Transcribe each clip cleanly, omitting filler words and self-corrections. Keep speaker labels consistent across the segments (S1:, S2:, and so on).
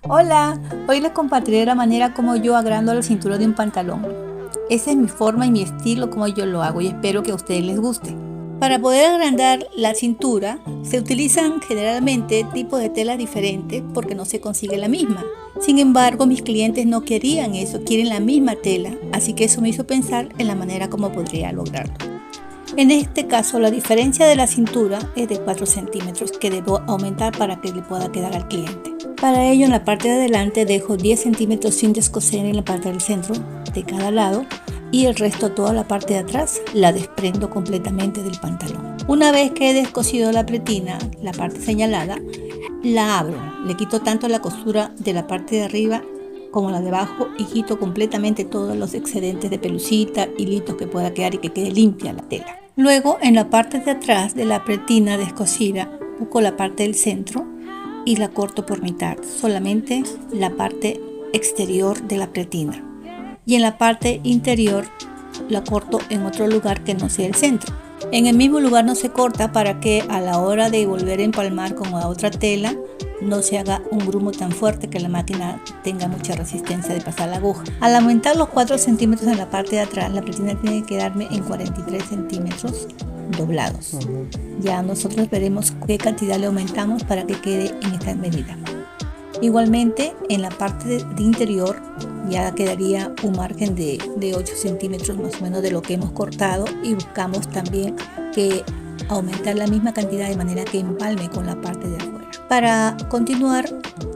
S1: Hola, hoy les compartiré la manera como yo agrando la cintura de un pantalón. Esa es mi forma y mi estilo como yo lo hago y espero que a ustedes les guste. Para poder agrandar la cintura se utilizan generalmente tipos de telas diferentes porque no se consigue la misma. Sin embargo, mis clientes no querían eso, quieren la misma tela, así que eso me hizo pensar en la manera como podría lograrlo. En este caso, la diferencia de la cintura es de 4 centímetros que debo aumentar para que le pueda quedar al cliente. Para ello, en la parte de adelante dejo 10 centímetros sin descoser en la parte del centro de cada lado y el resto, toda la parte de atrás, la desprendo completamente del pantalón. Una vez que he descosido la pretina, la parte señalada, la abro. Le quito tanto la costura de la parte de arriba como la de abajo y quito completamente todos los excedentes de pelucita, hilitos que pueda quedar y que quede limpia la tela. Luego, en la parte de atrás de la pretina descosida, busco la parte del centro y la corto por mitad, solamente la parte exterior de la pretina. Y en la parte interior la corto en otro lugar que no sea el centro. En el mismo lugar no se corta para que a la hora de volver a empalmar con la otra tela no se haga un grumo tan fuerte que la máquina tenga mucha resistencia de pasar la aguja. Al aumentar los 4 centímetros en la parte de atrás, la pretina tiene que quedarme en 43 centímetros doblados. Ya nosotros veremos qué cantidad le aumentamos para que quede en esta medida. Igualmente, en la parte de interior ya quedaría un margen de 8 centímetros más o menos de lo que hemos cortado, y buscamos también que aumentar la misma cantidad de manera que empalme con la parte de afuera. Para continuar,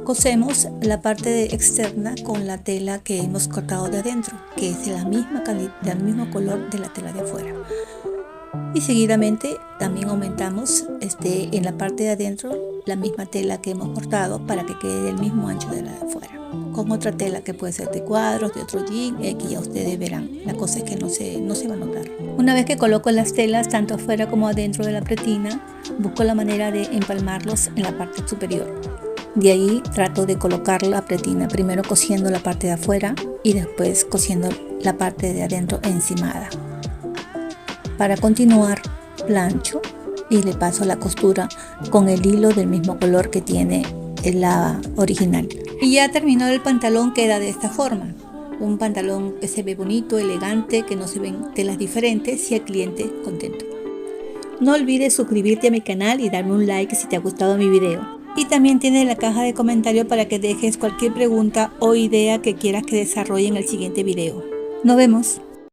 S1: cosemos la parte externa con la tela que hemos cortado de adentro, que es de la misma calidad, del mismo color de la tela de afuera. Y seguidamente también aumentamos en la parte de adentro la misma tela que hemos cortado para que quede del mismo ancho de la de afuera, con otra tela que puede ser de cuadros, de otro jean, que ya ustedes verán. La cosa es que no se va a notar. Una vez que coloco las telas tanto afuera como adentro de la pretina, busco la manera de empalmarlos en la parte superior. De ahí trato de colocar la pretina primero cosiendo la parte de afuera y después cosiendo la parte de adentro encimada. Para continuar, plancho y le paso la costura con el hilo del mismo color que tiene la original. Y ya terminado el pantalón, queda de esta forma. Un pantalón que se ve bonito, elegante, que no se ven telas diferentes y el cliente contento. No olvides suscribirte a mi canal y darme un like si te ha gustado mi video. Y también tienes la caja de comentarios para que dejes cualquier pregunta o idea que quieras que desarrolle en el siguiente video. Nos vemos.